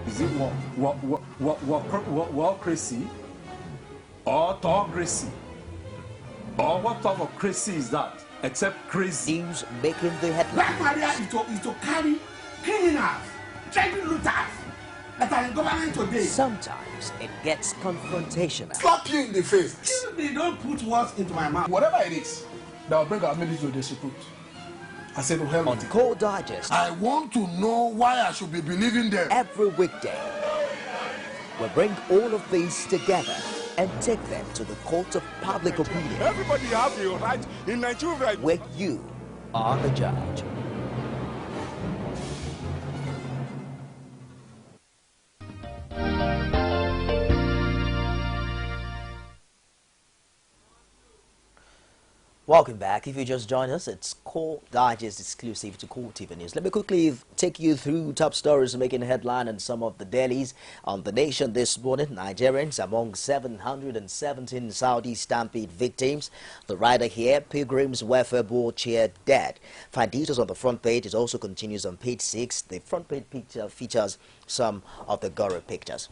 Is it war crazy or autocracy? Or what type of crazy is that? Except crazy. News making the headlines. Black Maria is to carry criminals, treasure looters that are in government today. Sometimes it gets confrontational. Slap you in the face. Excuse me, don't put words into my mouth. Whatever it is that will bring our military to disrepute, I said to hell On with it. Core Digest, I want to know why I should be believing them. every weekday, we bring all of these together and take them to the court of public opinion, Everybody have a right in Nigeria. where you are the judge. Welcome back. If you just joined us, it's Core Digest exclusive to Core TV News. Let me quickly take you through top stories making headline and some of the dailies on the nation this morning. Nigerians among 717 Saudi stampede victims. The rider here, Pilgrims Welfare Board chair dead. Find details on the front page. It also continues on page 6. The front page picture features some of the gory pictures.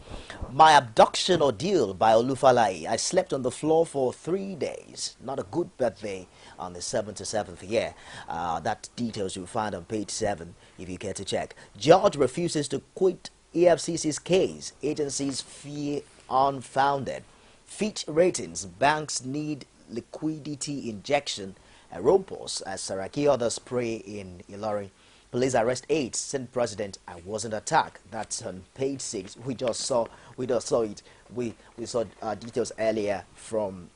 My abduction ordeal by Olufalaye. I slept on the floor for 3 days. Not a good birthday on the 77th year. That details you'll find on page 7 if you care to check. Judge refuses to quit EFCC's case. Agencies fear unfounded. Fitch ratings. Banks need liquidity injection. Rompos as Saraki others pray in Ilorin. Police arrest 8. Senate President, I wasn't attacked. That's on page 6. We just saw it. We saw details earlier from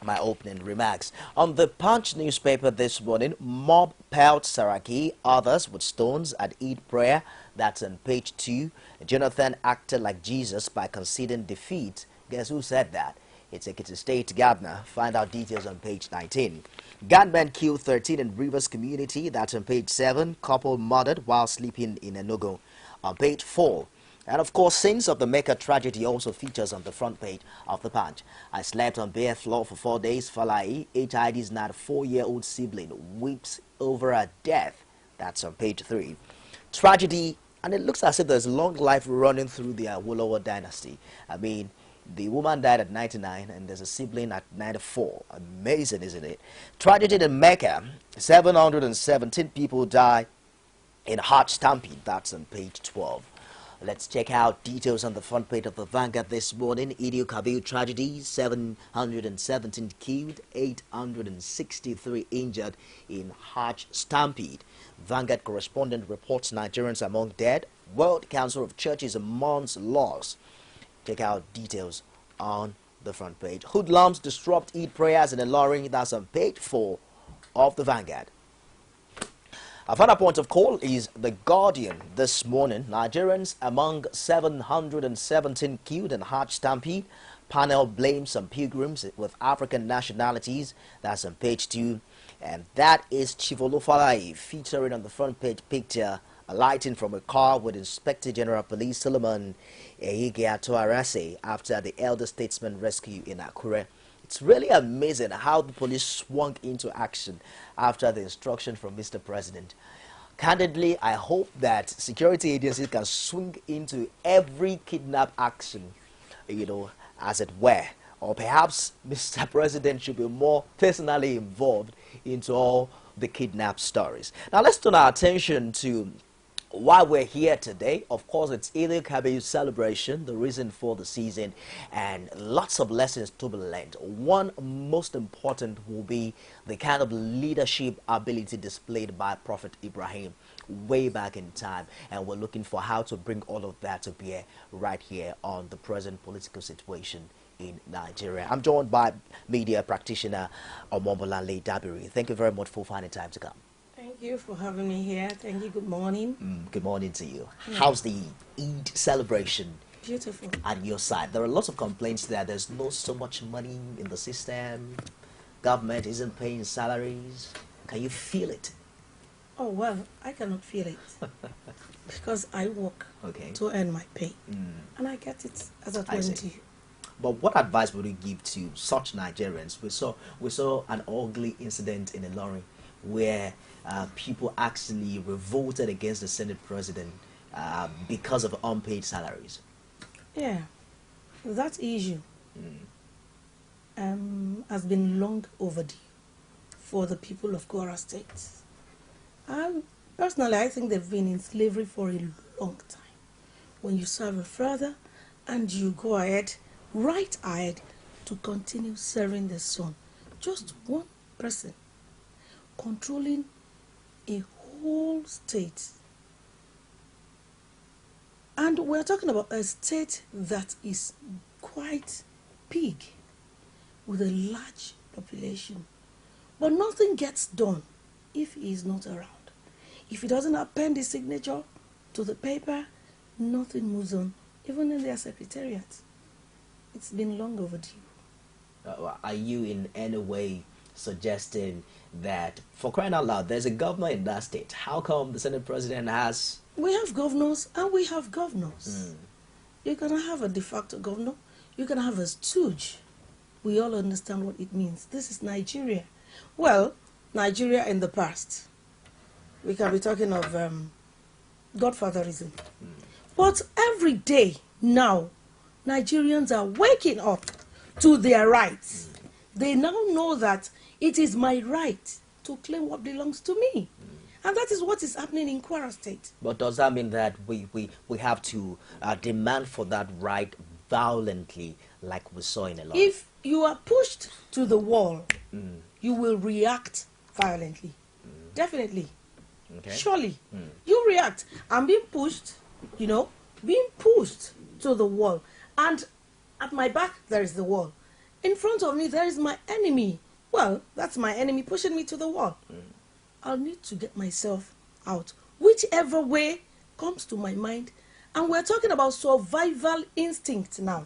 my opening remarks. On the Punch newspaper this morning, mob pelt Saraki, others with stones at Eid prayer. That's on page 2. Jonathan acted like Jesus by conceding defeat. Guess who said that? It's Ekiti State Governor. Find out details on page 19. Gunman killed 13 in Rivers community. That's on page 7. Couple murdered while sleeping in Enugu. On page 4. And of course, scenes of the Mecca tragedy also features on the front page of the Punch. I slept on bare floor for 4 days. Falai, HID's not a 4-year-old sibling, weeps over her death. That's on page 3. Tragedy, and it looks as if there's long life running through the Awolowo dynasty. I mean, the woman died at 99 and there's a sibling at 94. Amazing, isn't it? Tragedy in Mecca. 717 people died in Hajj stampede. That's on page 12. Let's check out details on the front page of the Vanguard this morning. Eid-El-Kabir tragedy. 717 killed, 863 injured in Hajj stampede. Vanguard correspondent reports Nigerians among dead. World Council of Churches mourns loss. Check out details on the front page. Hoodlums disrupt Eid prayers in Ilorin. That's on page 4 of the Vanguard. A further point of call is The Guardian this morning. Nigerians among 717 killed in Hajj stampede. Panel blames some pilgrims with African nationalities. That's on page 2. And that is Chief Olufalaye featuring on the front page picture, alighting from a car with Inspector General Police Solomon Ehige after the elder statesman rescue in Akure. It's really amazing how the police swung into action after the instruction from Mr. President. Candidly, I hope that security agencies can swing into every kidnap action, as it were. Or perhaps Mr. President should be more personally involved into all the kidnap stories. Now let's turn our attention to why we're here today. Of course, it's Eid-El-Kabir celebration, the reason for the season, and lots of lessons to be learned. One most important will be the kind of leadership ability displayed by Prophet Ibrahim way back in time, and we're looking for how to bring all of that to bear right here on the present political situation in Nigeria. I'm joined by media practitioner OMOBOLANLE DABIRI. Thank you very much for finding time to come. Thank you for having me here. Thank you. Good morning. Good morning to you. Yeah. How's the Eid celebration Beautiful. at your side? There are lots of complaints that there's not so much money in the system. Government isn't paying salaries. Can you feel it? Oh, well, I cannot feel it because I work to earn my pay. And I get it as I told you. But what advice would you give to such Nigerians? We saw an ugly incident in Ilorin where people actually revolted against the Senate President because of unpaid salaries? Yeah, that issue has been long overdue for the people of Kwara State. Personally, I think they've been in slavery for a long time. When you serve a father and you go ahead, right ahead, to continue serving the son. Just one person controlling a whole state. And we're talking about a state that is quite big, with a large population. But nothing gets done if he is not around. If he doesn't append his signature to the paper, nothing moves on, even in their secretariat. It's been long overdue. Are you in any way suggesting that, for crying out loud, there's a governor in that state? How come the Senate President has... We have governors and we have governors. You can have a de facto governor. You can have a stooge. We all understand what it means. This is Nigeria. Well, Nigeria in the past. We can be talking of godfatherism. But every day now, Nigerians are waking up to their rights. They now know that it is my right to claim what belongs to me. And that is what is happening in Kwara State. But does that mean that we have to demand for that right violently, like we saw in a lot? If you are pushed to the wall, you will react violently. Definitely. Okay. Surely. You react. I'm being pushed, being pushed to the wall. And at my back, there is the wall. In front of me, there is my enemy. Well, that's my enemy pushing me to the wall. I'll need to get myself out, whichever way comes to my mind. And we're talking about survival instinct now.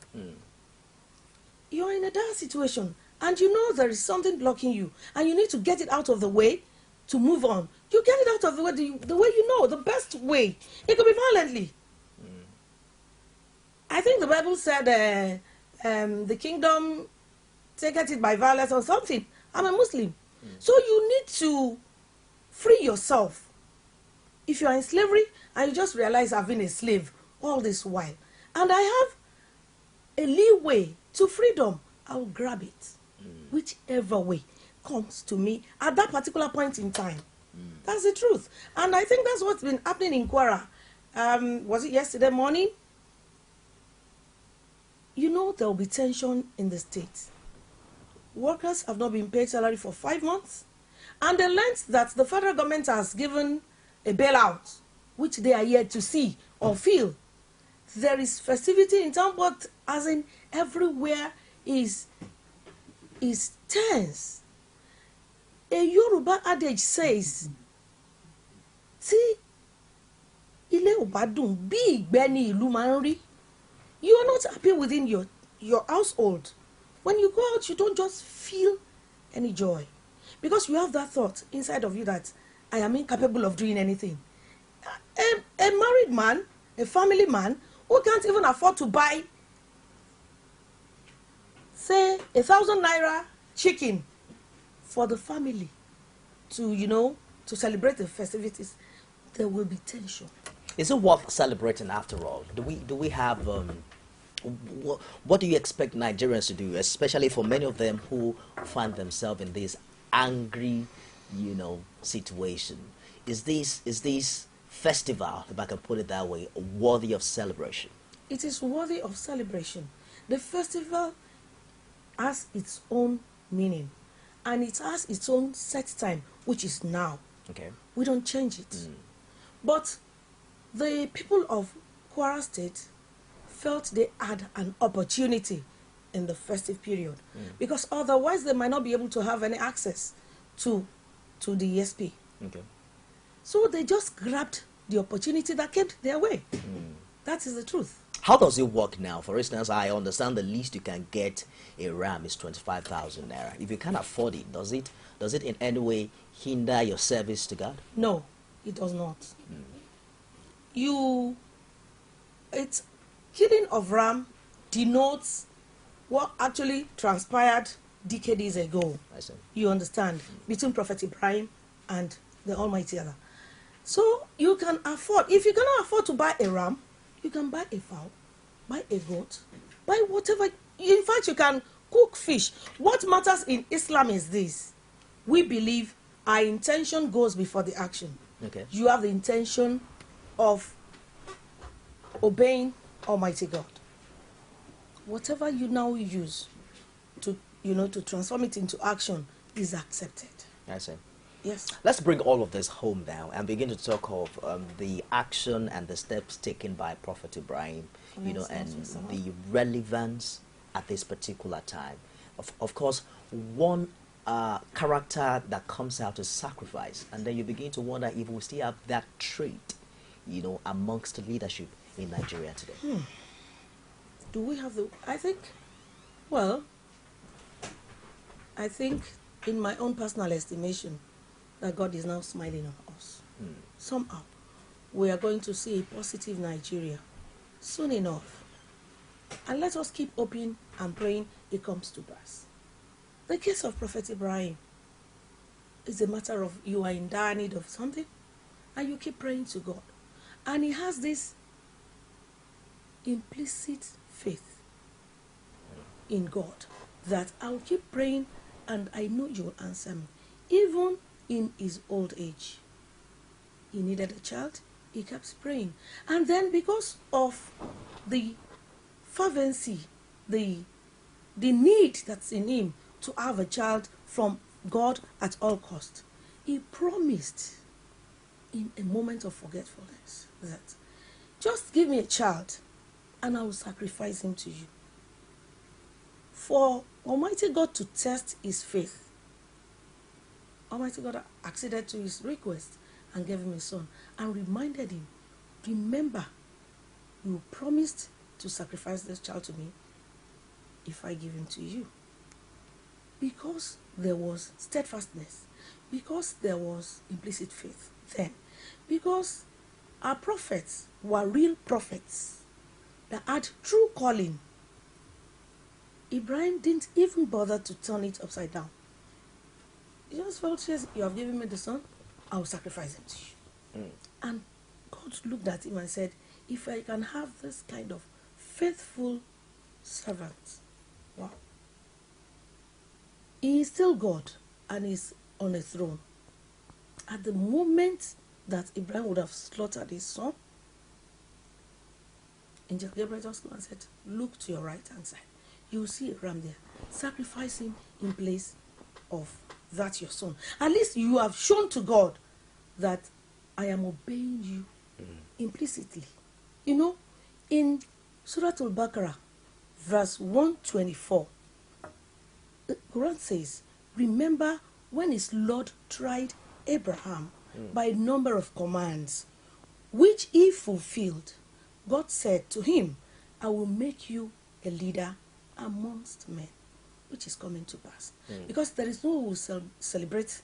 You're in a dire situation, and you know there is something blocking you, and you need to get it out of the way to move on. You get it out of the way the way you know, the best way. It could be violently. I think the Bible said the kingdom taketh it by violence or something. I'm a Muslim. So you need to free yourself. If you are in slavery and you just realize I've been a slave all this while, and I have a leeway to freedom, I'll grab it. Whichever way comes to me at that particular point in time. That's the truth. And I think that's what's been happening in Kwara. Was it yesterday morning? You know there will be tension in the state. Workers have not been paid salary for 5 months. And they learned that the federal government has given a bailout, which they are yet to see or feel. There is festivity in town, but as in everywhere is tense. A Yoruba adage says, "Tí ilé ò bá dùn, bí ìgbẹ́ ni ìlú máa ń rí." You are not happy within your household. When you go out, you don't just feel any joy. Because you have that thought inside of you that I am incapable of doing anything. A married man, a family man, who can't even afford to buy, say, 1,000 naira chicken for the family to, to celebrate the festivities, there will be tension. Is it worth celebrating after all? Do we have what do you expect Nigerians to do, especially for many of them who find themselves in this angry, situation? Is this festival, if I can put it that way, worthy of celebration? It is worthy of celebration. The festival has its own meaning, and it has its own set time, which is now. Okay. We don't change it. But the people of Kwara State felt they had an opportunity in the festive period, because otherwise they might not be able to have any access to the ESP. Okay. So they just grabbed the opportunity that came their way. That is the truth. How does it work now? For instance, I understand the least you can get a ram is 25,000 naira. If you can't afford it, does it in any way hinder your service to God? No, it does not. It's killing of ram denotes what actually transpired decades ago. I see. You understand? Between Prophet Ibrahim and the Almighty Allah. So you can afford, if you cannot afford to buy a ram, you can buy a fowl, buy a goat, buy whatever. In fact, you can cook fish. What matters in Islam is this. We believe our intention goes before the action. Okay. You have the intention of obeying Almighty God. Whatever you now use to, to transform it into action is accepted. I see. Yes. Let's bring all of this home now and begin to talk of the action and the steps taken by Prophet Ibrahim, and the relevance at this particular time. Of course, one character that comes out is sacrifice, and then you begin to wonder if we still have that trait, amongst the leadership in Nigeria today. Do we have I think in my own personal estimation that God is now smiling on us. Somehow, we are going to see a positive Nigeria soon enough. And let us keep hoping and praying it comes to pass. The case of Prophet Ibrahim is a matter of you are in dire need of something and you keep praying to God. And he has this implicit faith in God that I'll keep praying and I know you'll answer me. Even in his old age, he needed a child, he kept praying. And then because of the fervency, the need that's in him to have a child from God at all cost, he promised in a moment of forgetfulness that just give me a child and I will sacrifice him to you. For Almighty God to test his faith, Almighty God acceded to his request and gave him a son and reminded him, remember, you promised to sacrifice this child to me if I give him to you. Because there was steadfastness, because there was implicit faith then, because our prophets were real prophets that had true calling, Ibrahim didn't even bother to turn it upside down. He just felt, yes, you have given me the son, I will sacrifice him to you. And God looked at him and said, if I can have this kind of faithful servant, wow. He is still God and is on a throne. At the moment that Ibrahim would have slaughtered his son, Angel Gabriel just came and said, look to your right hand side. You will see a ram there. Sacrifice him in place of that your son. At least you have shown to God that I am obeying you implicitly. In Surah Al-Baqarah, verse 124, the Quran says, remember when his Lord tried Abraham by a number of commands, which he fulfilled. God said to him, I will make you a leader amongst men, which is coming to pass. Because there is no one who will celebrate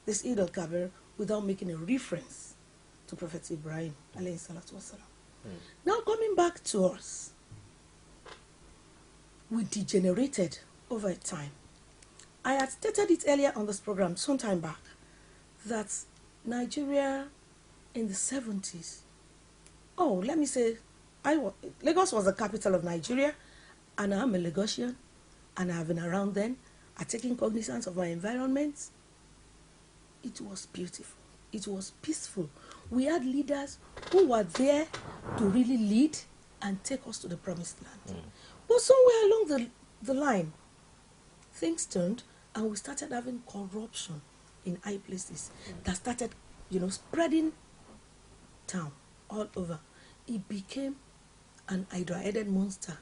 this Eid-El-Kabir without making a reference to Prophet Ibrahim, alayhi salatu wasalam. Now coming back to us, we degenerated over time. I had stated it earlier on this program some time back that Nigeria in the 70s, let me say, Lagos was the capital of Nigeria, and I'm a Lagosian, and I've been around then. I've taken cognizance of my environment. It was beautiful. It was peaceful. We had leaders who were there to really lead and take us to the promised land. But somewhere along the line, things turned, and we started having corruption in high places that started, spreading town all over. It became an hydra-headed monster.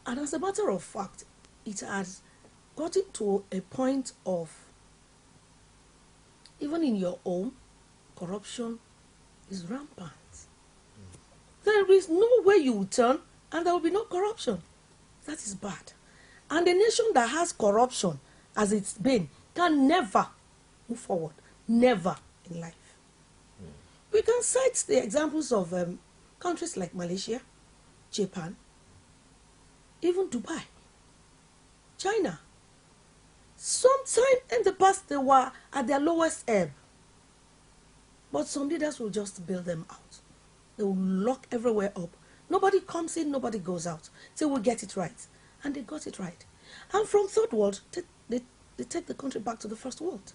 And as a matter of fact, it has gotten to a point of, even in your home, corruption is rampant. There is no way you will turn and there will be no corruption. That is bad. And a nation that has corruption, as it's been, can never move forward. Never in life. We can cite the examples of countries like Malaysia, Japan, even Dubai, China. Sometime in the past they were at their lowest ebb. But some leaders will just bail them out. They will lock everywhere up. Nobody comes in, nobody goes out. Till we get it right. And they got it right. And from third world, they take the country back to the first world.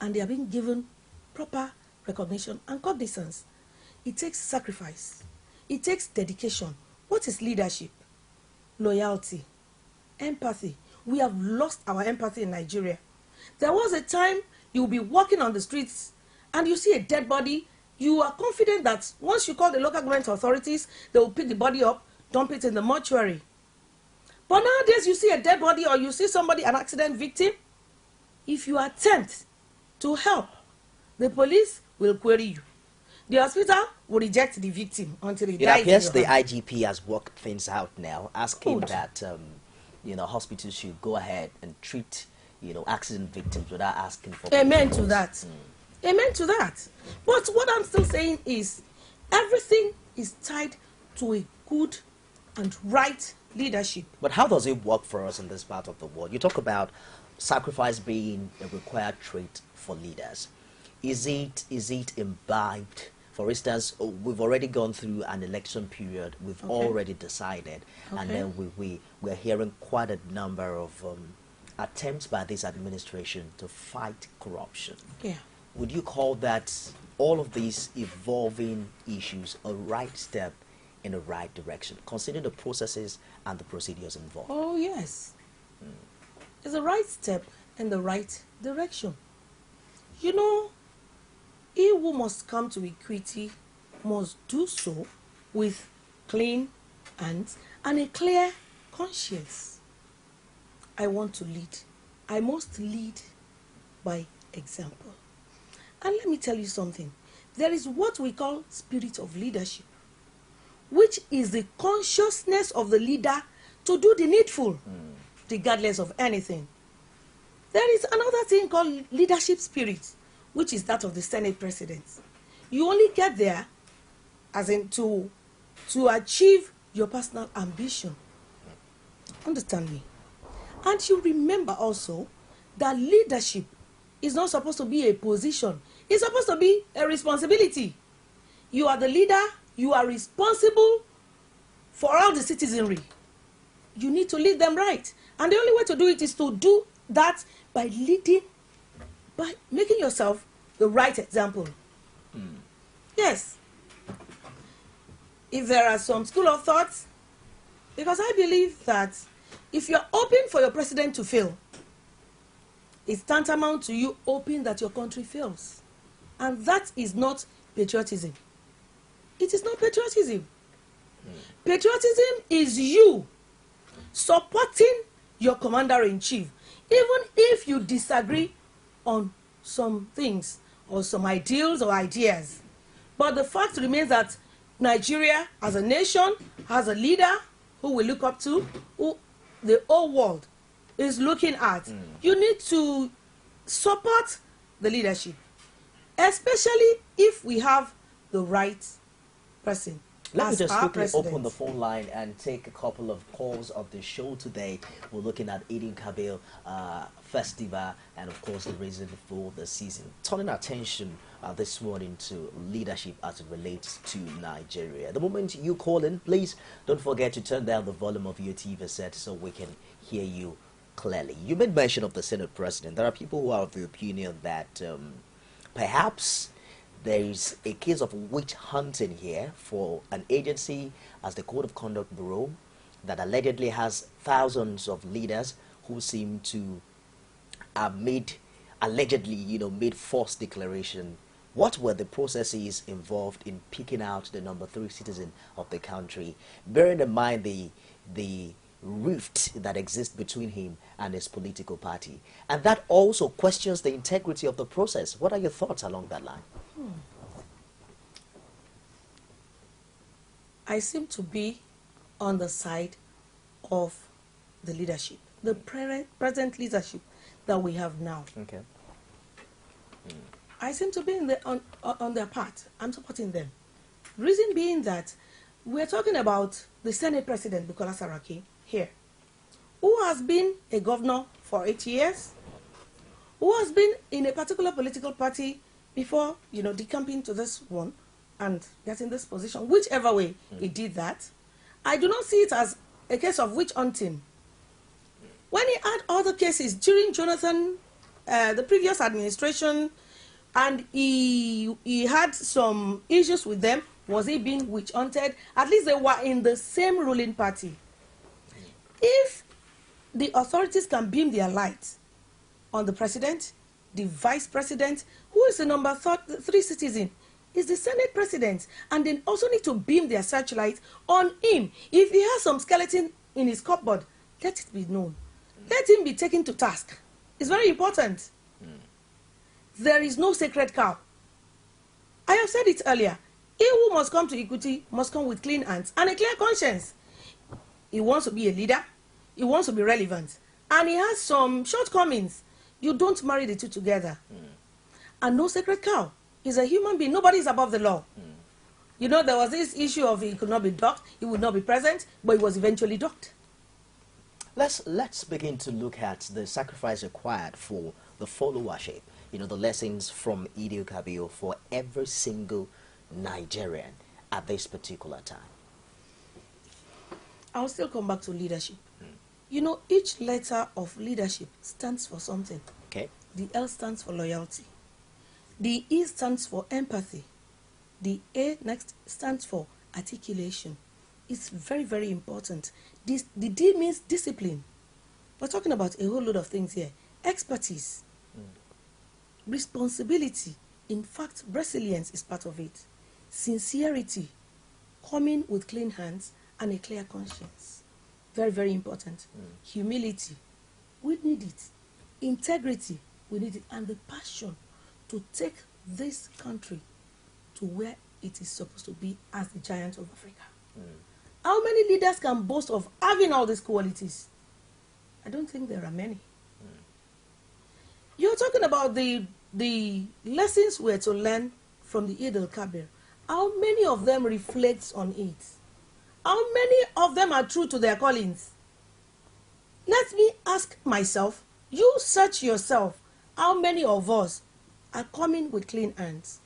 And they are being given proper recognition and cognizance. It takes sacrifice. It takes dedication. What is leadership? Loyalty. Empathy. We have lost our empathy in Nigeria. There was a time you'll be walking on the streets and you see a dead body. You are confident that once you call the local government authorities, they will pick the body up, dump it in the mortuary. But nowadays, you see a dead body or you see somebody, an accident victim, if you attempt to help, the police will query you. The hospital will reject the victim until he dies. It appears the IGP has worked things out now, asking that hospitals should go ahead and treat accident victims without asking for. Amen to that. Amen to that. But what I'm still saying is, everything is tied to a good and right leadership. But how does it work for us in this part of the world? You talk about sacrifice being a required trait for leaders. Is it imbibed? For instance, we've already gone through an election period. We've already decided, and then we're hearing quite a number of attempts by this administration to fight corruption. Yeah. Would you call that, all of these evolving issues, a right step in the right direction, considering the processes and the procedures involved? Oh, yes. It's a right step in the right direction. You know, he who must come to equity must do so with clean hands and a clear conscience. I want to lead. I must lead by example. And let me tell you something. There is what we call spirit of leadership, which is the consciousness of the leader to do the needful, regardless of anything. There is another thing called leadership spirit, which is that of the Senate President. You only get there as in to achieve your personal ambition. Understand me? And you remember also that leadership is not supposed to be a position. It's supposed to be a responsibility. You are the leader. You are responsible for all the citizenry. You need to lead them right. And the only way to do it is to do that by leading, by making yourself the right example. Yes. If there are some school of thoughts, because I believe that if you're hoping for your president to fail, it's tantamount to you hoping that your country fails. And that is not patriotism. It is not patriotism. Patriotism is you supporting your commander-in-chief, even if you disagree on some things or some ideals or ideas. But the fact remains that Nigeria as a nation has a leader who we look up to, who the whole world is looking at. You need to support the leadership, especially if we have the right person. Let me just quickly open the phone line and take a couple of calls of the show today. We're looking at Eid-El-Kabir festival and, of course, the reason for the season. Turning attention this morning to leadership as it relates to Nigeria. The moment you call in, please don't forget to turn down the volume of your TV set so we can hear you clearly. You made mention of the Senate President. There are people who are of the opinion that perhaps there is a case of witch hunting here for an agency as the Code of Conduct Bureau that allegedly has thousands of leaders who seem to have allegedly made false declaration. What were the processes involved in picking out the number 3 citizen of the country, bearing in mind the rift that exists between him and his political party? And that also questions the integrity of the process. What are your thoughts along that line? I seem to be on the side of the leadership, the present leadership that we have now. Okay. I seem to be on their part. I'm supporting them. Reason being that we're talking about the Senate President, Bukola Saraki, here, who has been a governor for 8 years, who has been in a particular political party before, decamping to this one and getting this position, whichever way he did that. I do not see it as a case of witch hunting. When he had other cases during Jonathan, the previous administration, and he had some issues with them, was he being witch hunted? At least they were in the same ruling party. If the authorities can beam their light on the president, the vice president, who is the number 3 citizen, is the Senate president, and they also need to beam their searchlight on him. If he has some skeleton in his cupboard, let it be known. Let him be taken to task. It's very important. There is no sacred cow. I have said it earlier. He who must come to equity must come with clean hands and a clear conscience. He wants to be a leader. He wants to be relevant. And he has some shortcomings. You don't marry the two together. And no sacred cow. He's a human being. Nobody is above the law. There was this issue of he could not be docked, he would not be present, but he was eventually docked. Let's begin to look at the sacrifice required for the followership. The lessons from Eid-El-Kabir for every single Nigerian at this particular time. I'll still come back to leadership. Each letter of leadership stands for something. Okay. The L stands for loyalty. The E stands for empathy. The A next stands for articulation. It's very, very important. The D means discipline. We're talking about a whole lot of things here. Expertise. Responsibility. In fact, resilience is part of it. Sincerity. Coming with clean hands and a clear conscience. Very, very important. Humility. We need it. Integrity. We need it. And the passion to take this country to where it is supposed to be as the giant of Africa. How many leaders can boast of having all these qualities? I don't think there are many. You're talking about the lessons we're to learn from the Eid-El-Kabir. How many of them reflect on it? How many of them are true to their callings? Let me ask myself, you search yourself, how many of us are coming with clean hands?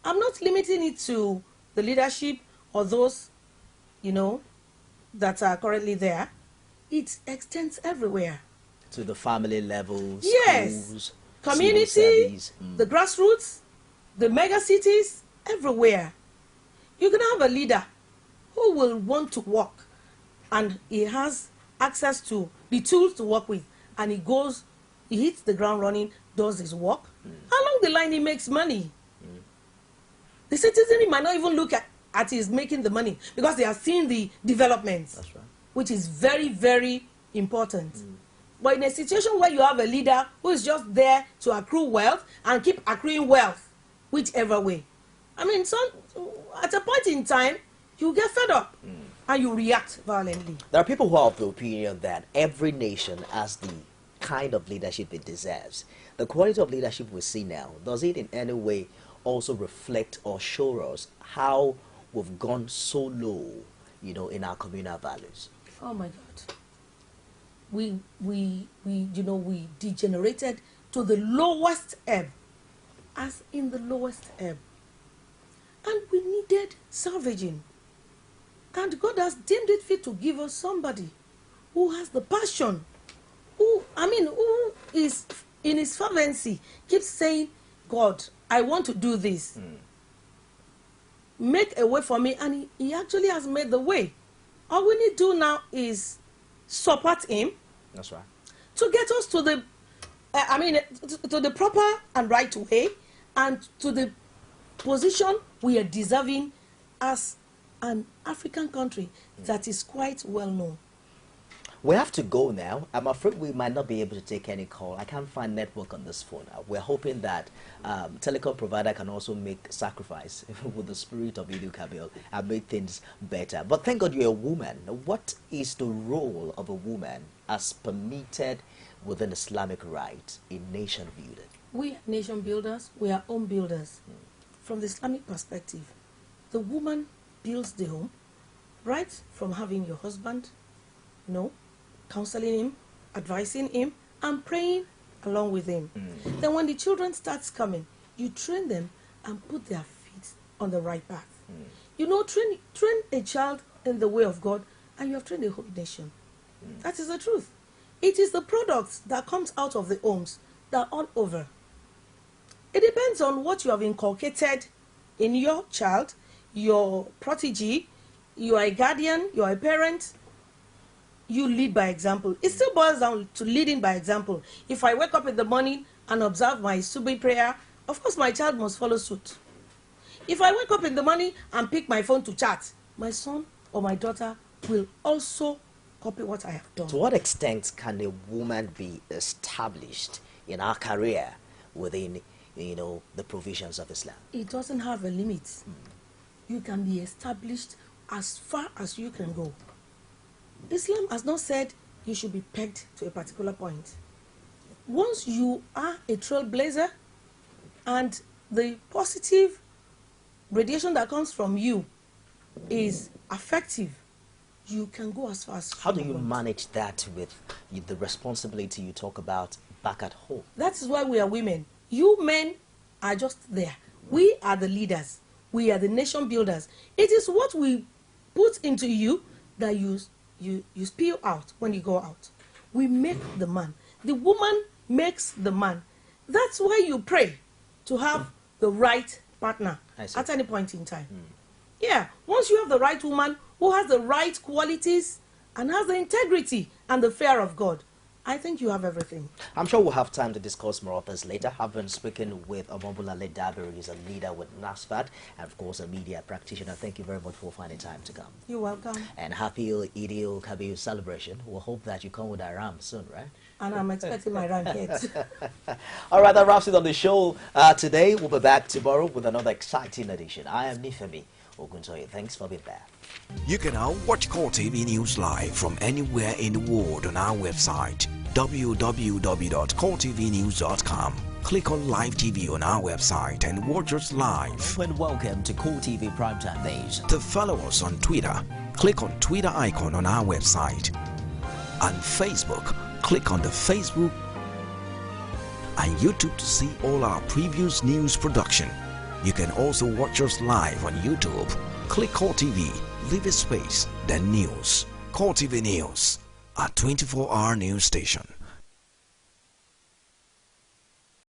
I'm not limiting it to the leadership or those, that are currently there. It extends everywhere. To the family levels, yes, schools, community, the grassroots, the mega cities, everywhere. You can have a leader who will want to work and he has access to the tools to work with, and he hits the ground running, does his work. Along the line, he makes money. The citizenry might not even look at his making the money because they are seeing the developments. That's right. Which is very, very important. But in a situation where you have a leader who is just there to accrue wealth and keep accruing wealth, whichever way, at a point in time, you get fed up and you react violently. There are people who are of the opinion that every nation has the kind of leadership it deserves. The quality of leadership we see now, does it in any way also reflect or show us how we've gone so low, in our communal values? Oh my God. We degenerated to the lowest ebb, as in the lowest ebb. And we needed salvaging. And God has deemed it fit to give us somebody who has the passion, who is in his fervency, keeps saying, God, I want to do this. Make a way for me. And he actually has made the way. All we need to do now is support him. That's right. To get us to the, to the proper and right way, and to the position we are deserving as an African country that is quite well known. We have to go now. I'm afraid we might not be able to take any call. I can't find network on this phone. We're hoping that telecom provider can also make sacrifice with the spirit of Eid-El-Kabir and make things better. But thank God you're a woman. What is the role of a woman as permitted within Islamic rights in nation building? We are nation builders. We are home builders. From the Islamic perspective, the woman builds the home, right from having your husband, counseling him, advising him, and praying along with him. Then when the children starts coming, you train them and put their feet on the right path. You know, train a child in the way of God, and you have trained a whole nation. That is the truth. It is the products that comes out of the homes that are all over. It depends on what you have inculcated in your child, your protege. You are a guardian, you are a parent. You lead by example. It still boils down to leading by example. If I wake up in the morning and observe my Subi prayer, of course my child must follow suit. If I wake up in the morning and pick my phone to chat, my son or my daughter will also copy what I have done. To what extent can a woman be established in her career within, the provisions of Islam? It doesn't have a limit. You can be established as far as you can go. Islam has not said you should be pegged to a particular point. Once you are a trailblazer and the positive radiation that comes from you is effective, you can go as far as How do you manage that with the responsibility you talk about back at home? That is why we are women. You men are just there. We are the leaders. We are the nation builders. It is what we put into you that you spill out when you go out. We make the man. The woman makes the man. That's why you pray to have the right partner at any point in time. Yeah, once you have the right woman who has the right qualities and has the integrity and the fear of God, I think you have everything. I'm sure we'll have time to discuss more of this later. I've been speaking with OMOBOLANLE DABIRI. He's a leader with NASFAT and, of course, a media practitioner. Thank you very much for finding time to come. You're welcome. And happy Eid-El-Kabir celebration. We'll hope that you come with a ram soon, right? And I'm expecting my ram yet. All right, that wraps it on the show today. We'll be back tomorrow with another exciting edition. I am Nifemi Oguntoye. Thanks for being there. You can now watch Core TV News live from anywhere in the world on our website www.coretvnews.com. Click on Live TV on our website and watch us live. And welcome to Core TV Primetime Days. To follow us on Twitter, click on Twitter icon on our website. On Facebook, click on the Facebook and YouTube to see all our previous news production. You can also watch us live on YouTube. Click Core TV, leave a space, then News. Core TV News, a 24-hour news station.